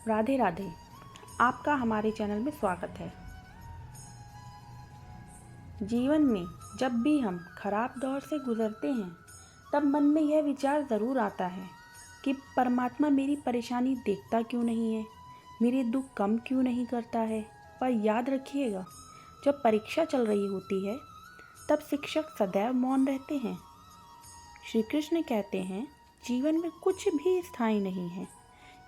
राधे राधे। आपका हमारे चैनल में स्वागत है। जीवन में जब भी हम खराब दौर से गुजरते हैं तब मन में यह विचार ज़रूर आता है कि परमात्मा मेरी परेशानी देखता क्यों नहीं है, मेरे दुख कम क्यों नहीं करता है। पर याद रखिएगा, जब परीक्षा चल रही होती है तब शिक्षक सदैव मौन रहते हैं। श्री कृष्ण कहते हैं, जीवन में कुछ भी स्थायी नहीं है,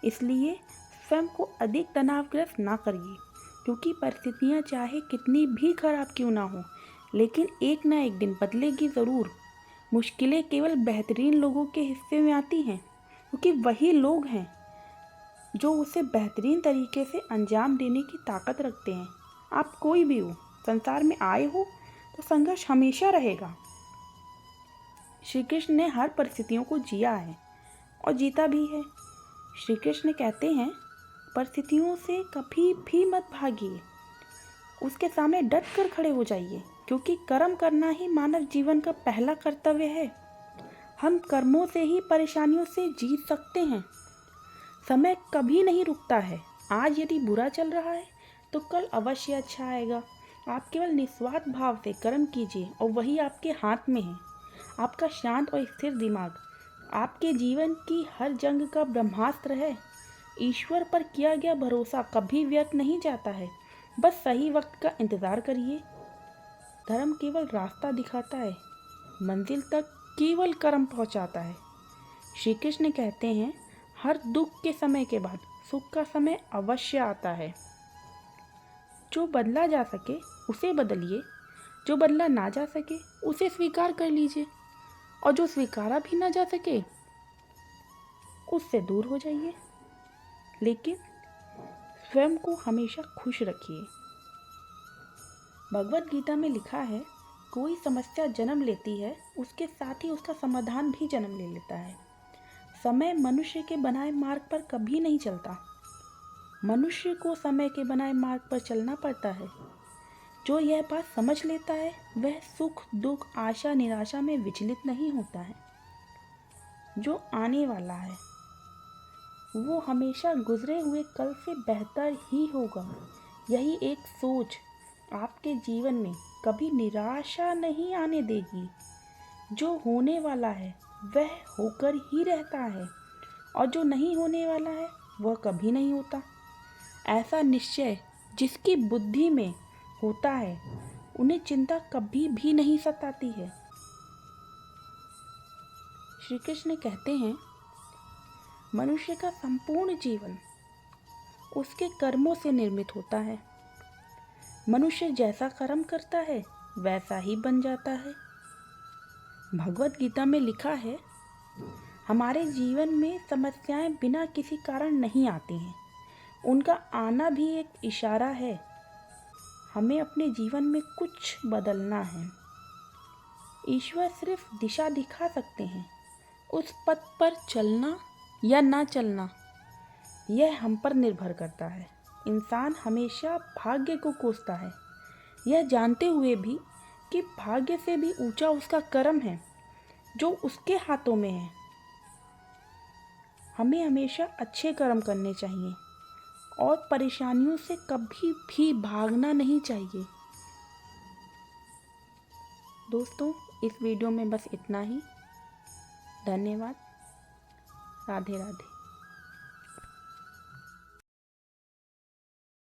इसलिए स्वयं को अधिक तनावग्रस्त ना करिए, क्योंकि परिस्थितियाँ चाहे कितनी भी खराब क्यों ना हो, लेकिन एक ना एक दिन बदलेगी ज़रूर। मुश्किलें केवल बेहतरीन लोगों के हिस्से में आती हैं, क्योंकि वही लोग हैं जो उसे बेहतरीन तरीके से अंजाम देने की ताकत रखते हैं। आप कोई भी हो, संसार में आए हो तो संघर्ष हमेशा रहेगा। श्री कृष्ण ने हर परिस्थितियों को जिया है और जीता भी है। श्री कृष्ण कहते हैं, परिस्थितियों से कभी भी मत भागिए, उसके सामने डट कर खड़े हो जाइए, क्योंकि कर्म करना ही मानव जीवन का पहला कर्तव्य है। हम कर्मों से ही परेशानियों से जीत सकते हैं। समय कभी नहीं रुकता है। आज यदि बुरा चल रहा है तो कल अवश्य अच्छा आएगा। आप केवल निस्वार्थ भाव से कर्म कीजिए और वही आपके हाथ में है। आपका शांत और स्थिर दिमाग आपके जीवन की हर जंग का ब्रह्मास्त्र है। ईश्वर पर किया गया भरोसा कभी व्यर्थ नहीं जाता है। बस सही वक्त का इंतज़ार करिए। धर्म केवल रास्ता दिखाता है, मंजिल तक केवल कर्म पहुंचाता है। श्री कृष्ण कहते हैं, हर दुख के समय के बाद सुख का समय अवश्य आता है। जो बदला जा सके उसे बदलिए, जो बदला ना जा सके उसे स्वीकार कर लीजिए, और जो स्वीकारा भी ना जा सके उससे दूर हो जाइए। लेकिन स्वयं को हमेशा खुश रखिए। भगवत गीता में लिखा है, कोई समस्या जन्म लेती है, उसके साथ ही उसका समाधान भी जन्म ले लेता है। समय मनुष्य के बनाए मार्ग पर कभी नहीं चलता। मनुष्य को समय के बनाए मार्ग पर चलना पड़ता है। जो यह बात समझ लेता है वह सुख दुख आशा निराशा में विचलित नहीं होता है। जो आने वाला है वो हमेशा गुजरे हुए कल से बेहतर ही होगा। यही एक सोच आपके जीवन में कभी निराशा नहीं आने देगी। जो होने वाला है वह होकर ही रहता है, और जो नहीं होने वाला है वह कभी नहीं होता। ऐसा निश्चय जिसकी बुद्धि में होता है उन्हें चिंता कभी भी नहीं सताती है। श्री कृष्ण कहते हैं, मनुष्य का संपूर्ण जीवन उसके कर्मों से निर्मित होता है। मनुष्य जैसा कर्म करता है वैसा ही बन जाता है। भगवत गीता में लिखा है, हमारे जीवन में समस्याएं बिना किसी कारण नहीं आती हैं, उनका आना भी एक इशारा है। हमें अपने जीवन में कुछ बदलना है। ईश्वर सिर्फ दिशा दिखा सकते हैं, उस पथ पर चलना या ना चलना यह हम पर निर्भर करता है। इंसान हमेशा भाग्य को कोसता है, यह जानते हुए भी कि भाग्य से भी ऊंचा उसका कर्म है जो उसके हाथों में है। हमें हमेशा अच्छे कर्म करने चाहिए और परेशानियों से कभी भी भागना नहीं चाहिए। दोस्तों, इस वीडियो में बस इतना ही। धन्यवाद। राधे राधे।